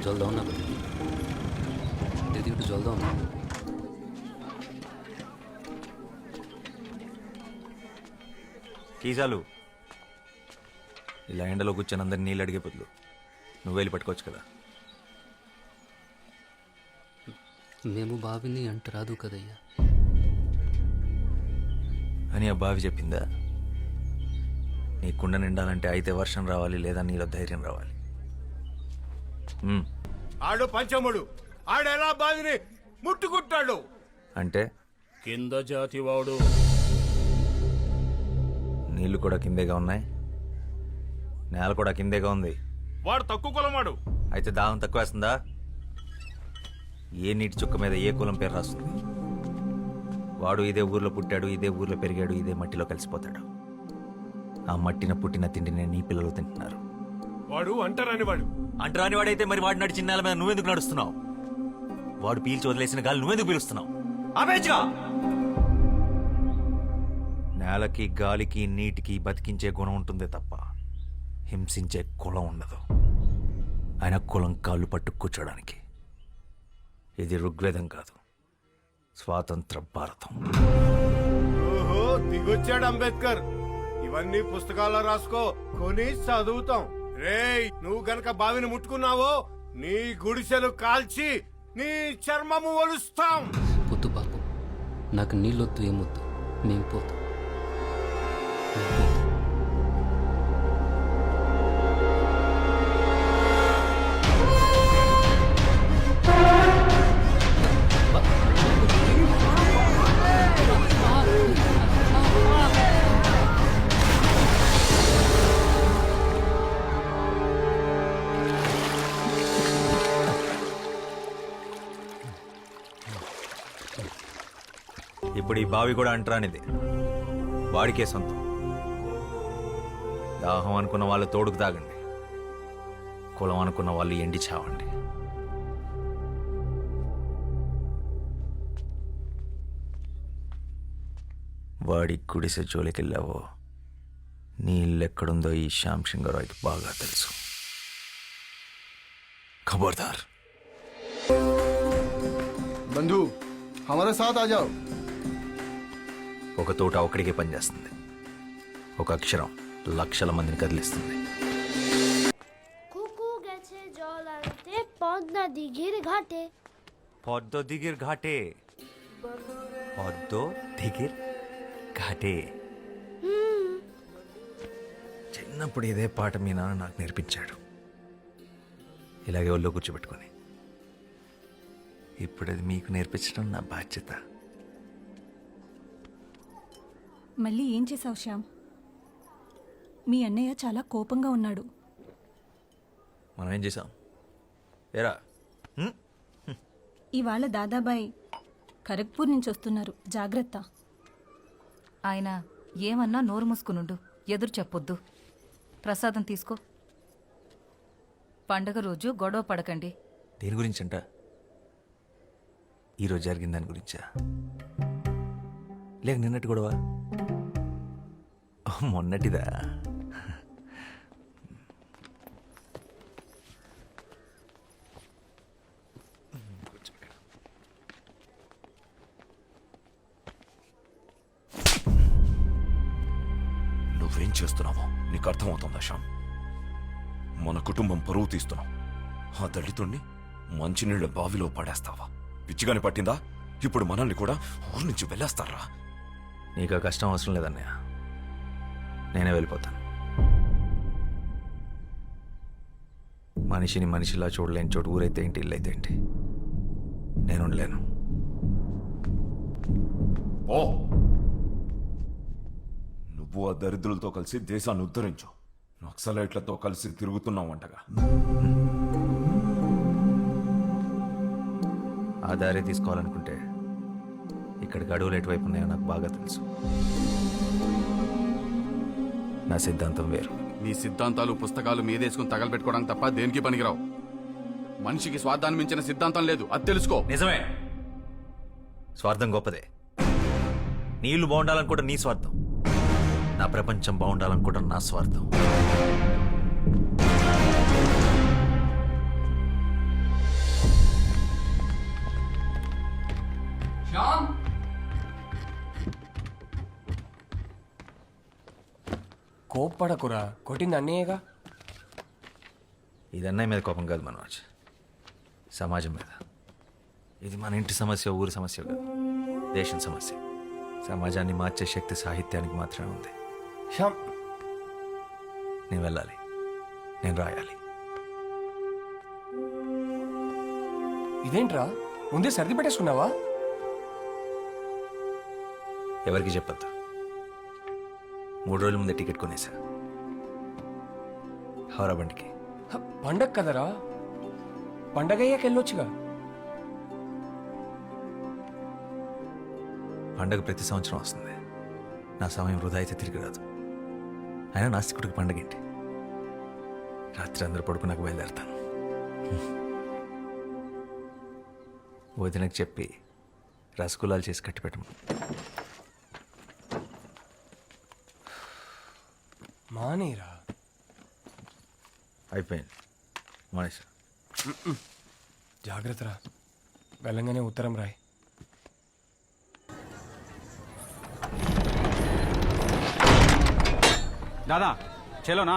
জল দাও না দিদি, দিদি একটু জল দাও না। కీ చాలు. ఇలా ఎండలో కూర్చొని అందరిని నీళ్ళు అడిగే బదులు నువ్వు వెళ్ళి పట్టుకోవచ్చు కదా. మేము బావిని అంట రాదు కదయ్యా అని ఆ బావి చెప్పిందా? నీ కుండ నిండాలంటే అయితే వర్షం రావాలి, లేదా నీలో ధైర్యం రావాలి. ఆడు పంచముడు, ఆడెలా బావిని ముట్టుకుంటాడు అంటే కింద జాతివాడు. నీళ్లు కూడా కిందేగా ఉన్నాయి, నేల కూడా కిందేగా ఉంది. వాడు తక్కువ కులమాడు. అయితే దాహం తక్కువ వేస్తుందా? ఏ నీటి చుక్క మీద ఏ కులం పేరు రాస్తుంది? వాడు ఇదే ఊర్లో పుట్టాడు, ఇదే ఊర్లో పెరిగాడు, ఇదే మట్టిలో కలిసిపోతాడు. ఆ మట్టిన పుట్టిన తిండిని నీ పిల్లలు తింటున్నారు. వాడు అంటరాని వాడు. అంటరాని వాడైతే మరి వాడు నడిచిన నేల మీద నువ్వెందుకు నడుస్తున్నావు? వాడు పీల్చి వదిలేసిన గాలి నువ్వెందుకు పీలుస్తున్నావు? ఆపేచ్చుగా. నేలకి గాలికి నీటికి బతికించే గుణం ఉంటుందే తప్ప హింసించే కులం ఉండదు. ఆయన కులం కాళ్ళు పట్టు కూర్చోడానికి. ఇది ఋగ్వేదం కాదు, స్వాతంత్ర భారతం. ఓహో, దిగొచ్చాడు అంబేద్కర్. ఇవన్నీ పుస్తకాల్లో రాసుకో, కొని చదువుతాం. రేయ్, నువ్వు గనక బావిని ముట్టుకున్నావో నీ గుడిసెలు కాల్చి నీ చర్మము ఒలుస్తాం. పొద్దు బాబు, నాకు నీళ్ళొద్దు, ఏమొద్దు, మేము పోతాం. ఇప్పుడు ఈ బావి కూడా అంటరానిది, వాడికే సొంతం. దాహం అనుకున్న వాళ్ళు తోడుకు తాగండి, కులం అనుకున్న వాళ్ళు ఎండి చావండి. వాడి గుడిసె జోలికెళ్ళావో నీ ఇల్లెక్కడుందో ఈ శ్యామ్ సింగరాయ్కి బాగా తెలుసు. ఖబర్దార్. बंधु हमारे साथ आ जाओ. ఒక తోట ఒక్కడికే పనిచేస్తుంది, ఒక అక్షరం లక్షల మందిని కదిలిస్తుంది. কুকু গেছে জল আনতে পদ্মা দিঘির ঘাটে. পদ্ম দিঘির ঘাটে, পদ্ম দিঘির ఘాటే. చిన్నప్పుడు ఇదే పాట మీ నాన్న నాకు నేర్పించాడు, ఇలాగే ఒళ్ళో కూర్చోబెట్టుకొని. ఇప్పుడు అది మీకు నేర్పించడం నా బాధ్యత. మళ్ళీ ఏం చేశావు శ్యామ్? మీ అన్నయ్య చాలా కోపంగా ఉన్నాడు. మనం ఏం చేసాం? ఏరా, ఇవాళ దాదాబాయ్ ఖరగ్పూర్ నుంచి వస్తున్నారు, జాగ్రత్త. ఆయన ఏమన్నా నోరు మూసుకునుండు, ఎదురు చెప్పొద్దు. ప్రసాదం తీసుకో. పండగ రోజు గొడవ పడకండి. దేని గురించంట? ఈరోజు జరిగిన దాని గురించా, లేక నిన్నటి గొడవ? మొన్నటిదా? నువ్వేం చేస్తున్నావో నీకు అర్థమవుతుందా శ్యామ్? మన కుటుంబం పరువు తీస్తున్నావు. ఆ దళితుణ్ణి మంచినీళ్ళ బావిలో పడేస్తావా? పిచ్చిగాని పట్టిందా? ఇప్పుడు మనల్ని కూడా ఊరు నుంచి వెళ్ళేస్తారా? నీకు ఆ కష్టం అవసరం లేదన్నయ్య, నేనే వెళ్ళిపోతాను. మనిషిని మనిషిలా చూడలేని చోటు ఊరైతే ఏంటి, ఇల్లు అయితే ఏంటి, నేను ఉండలేను. ఓ, నువ్వు ఆ దరిద్రులతో కలిసి దేశాన్ని ఉద్ధరించు. నక్సలైట్లతో కలిసి తిరుగుతున్నావంటగా. ఆ దారి తీసుకోవాలనుకుంటే ఇక్కడికి అడవులు ఎటువైపు ఉన్నాయో నాకు బాగా తెలుసు. నా సిద్ధాంతం వేరు. నీ సిద్ధాంతాలు పుస్తకాలు మీదేసుకుని తగలబెట్టుకోవడానికి తప్ప దేనికి పనికిరావు. మనిషికి స్వార్థాన్ని మించిన సిద్ధాంతం లేదు, అది తెలుసుకో. నిజమే, స్వార్థం గొప్పదే. నీళ్లు బాగుండాలనుకోవడం నీ స్వార్థం, నా ప్రపంచం బాగుండాలనుకోవడం నా స్వార్థం. కోప్పడకురా, కొట్టింది అన్నయ్యగా. ఇది అన్నయ్య మీద కోపం కాదు మనోజ్, సమాజం మీద. ఇది మన ఇంటి సమస్య, ఊరి సమస్య కాదు, దేశం సమస్య. సమాజాన్ని మార్చే శక్తి సాహిత్యానికి మాత్రమే ఉంది. శ్యామ్, నేను వెళ్ళాలి, నేను రాయాలి. ఇదేంట్రా ముందే సర్ది పెట్టేసుకున్నావా? ఎవరికి చెప్పొద్దు. 3 రోజుల ముందే టికెట్ కొనేసా హౌరా బండికి. పండగ కదరా, పండగ అయ్యాక వెళ్ళొచ్చుగా. పండగ ప్రతి సంవత్సరం వస్తుంది. నా సమయం వృధా అయితే తిరిగి రాదు. అయినా నాస్తికుడికి పండగ ఏంటి? రాత్రి అందరూ పడుకున్నాక బయలుదేరతాను. వదినకు చెప్పి రసగుల్లాలు చేసి కట్టిపెట్టము. మానేరా. అయిపోయింది, మానేసా. జాగ్రత్తరా, వెళ్ళంగానే ఉత్తరం రాయి. దాదా చలోనా?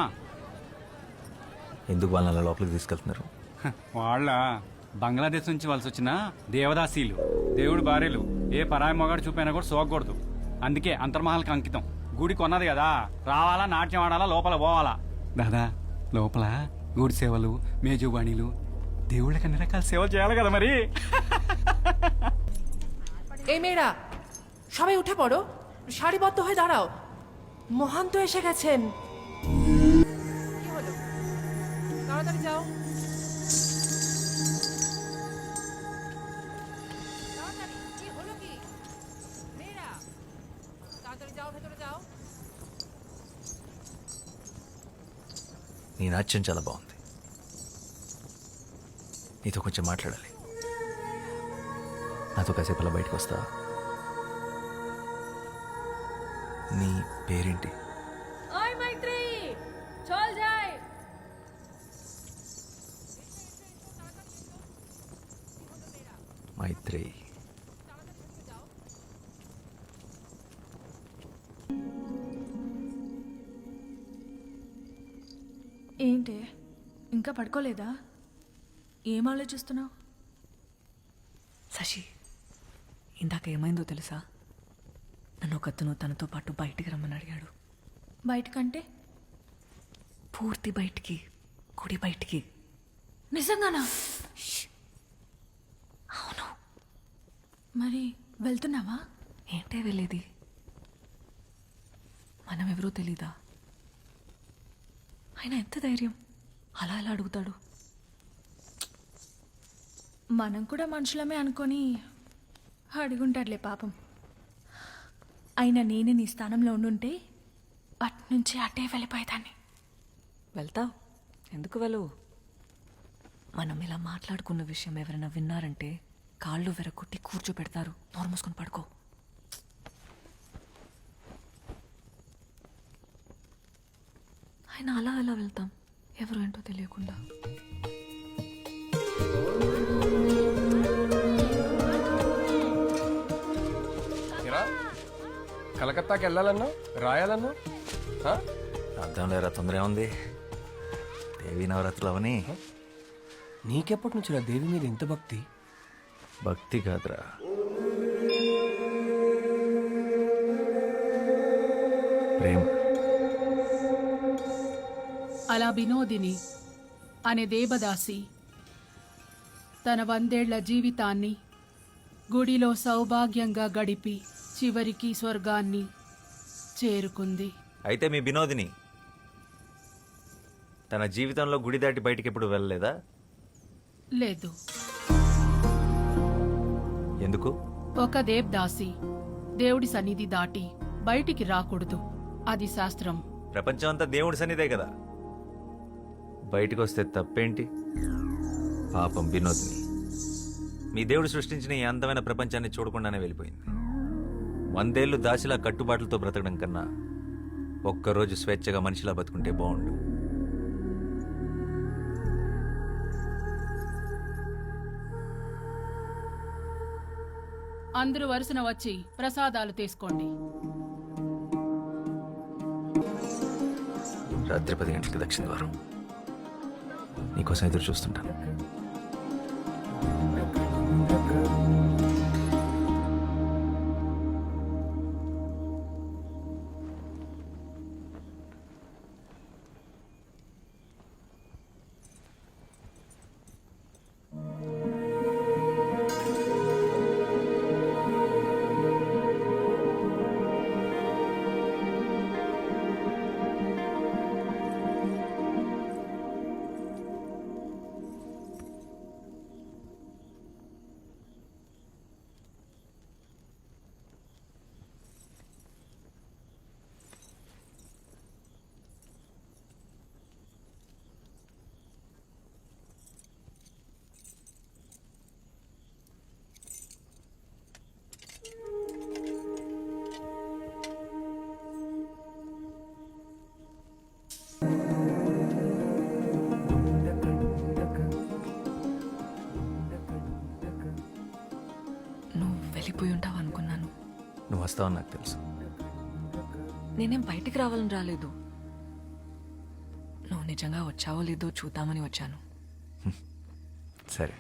ఎందుకు వాళ్ళని అలా లోపలికి తీసుకెళ్తున్నారు? వాళ్ళ బంగ్లాదేశ్ నుంచి వలస వచ్చిన దేవదాసీలు, దేవుడి భార్యలు. ఏ పరాయి మొగాడు చూపైనా కూడా సోకూడదు. అందుకే అంతర్మహల్కి అంకితం. గుడి కొన్నది కదా, రావాలా, నాట్యం ఆడాలా, లోపల పోవాలా. దాదా లోపల గుడి సేవలు, మేజుబాణీలు, దేవుళ్ళకి అన్ని రకాల సేవలు చేయాలి కదా మరి. এই মেয়েরা সবাই উঠে পড়ো, সারিবদ্ধ হয়ে দাঁড়াও, মহান তো এসে গেছেন। কি হলো, তাড়াতাড়ি যাও, তাড়াতাড়ি। কি হলো কি মেয়েরা, তাড়াতাড়ি যাও, ভেতরে যাও। నీ నాట్యం చాలా బాగుంది. నీతో కొంచెం మాట్లాడాలి. నాతో కాసేపు అలా బయటకు వస్తా? నీ పేరేంటి? మైత్రి. ఏంటి ఇంకా పడుకోలేదా? ఏం ఆలోచిస్తున్నావు? శశి, ఇందాక ఏమైందో తెలుసా? నన్ను ఒకతను తనతో పాటు బయటికి రమ్మని అడిగాడు. బయటకంటే? పూర్తి బయటికి, గుడి బయటికి. నిజంగానా? అవును. మరి వెళ్తున్నావా? ఏంటే వెళ్ళేది? మనం ఎవరో తెలీదా? ఆయన ఎంత ధైర్యం అలా ఎలా అడుగుతాడు? మనం కూడా మనుషులమే అనుకొని అడుగుంటాడులే పాపం. అయినా నేనే నీ స్థానంలో ఉండుంటే అట్నుంచి అటే వెళ్ళిపోయేదాన్ని. వెళ్తావు? ఎందుకు వెళ్ళవు? మనం ఇలా మాట్లాడుకున్న విషయం ఎవరైనా విన్నారంటే కాళ్ళు వెరగొట్టి కూర్చోబెడతారు. నోరు మూసుకొని పడుకో. ఆయన అలా ఎలా వెళ్తాం ఎవరు ఏంటో తెలియకుండా? కలకత్తాకి వెళ్ళాలన్నా, రాయాలన్నా? అర్థం లేరా, తొందర ఏముంది? దేవీ నవరాత్రులు అవని. నీకెప్పటి నుంచి దేవి మీద ఇంత భక్తి? భక్తి కాదురా, ప్రేమ. అలా వినోదిని అనే దేవదాసి తన 100 ఏళ్ల జీవితాన్ని గుడిలో సౌభాగ్యంగా గడిపి చివరికి స్వర్గాన్ని చేరుకుంది. అయితే మీ వినోదిని తన జీవితంలో గుడి దాటి బయటికి ఎప్పుడు వెళ్ళలేదా? లేదు. ఎందుకు? ఒక దేవదాసి దేవుడి సన్నిధి దాటి బయటికి రాకూడదు, అది శాస్త్రం. ప్రపంచం అంతా దేవుడి సన్నిధే కదా, బయటకు వస్తే తప్పేంటి? పాపం వినోదిని మీ దేవుడు సృష్టించిన ఈ అందమైన ప్రపంచాన్ని చూడకుండానే వెళ్ళిపోయింది. 100 ఏళ్ళు దాసిలా కట్టుబాట్లతో బ్రతకడం కన్నా ఒక్కరోజు స్వేచ్ఛగా మనిషిలా బతుకుంటే బాగుండు. అందరూ వరుసన వచ్చి ప్రసాదాలు తీసుకోండి. రాత్రి 10 గంటలకి దక్షిణ ద్వారం. నీకోసం ఎదురు చూస్తుంటాను. నువ్వు వెళ్ళిపోయి ఉంటావు అనుకున్నాను. నువ్వు వస్తావని నాకు తెలుసు. నేనేం బయటికి రావాలని రాలేదు. నువ్వు నిజంగా వచ్చావో లేదో చూద్దామని వచ్చాను. సరే,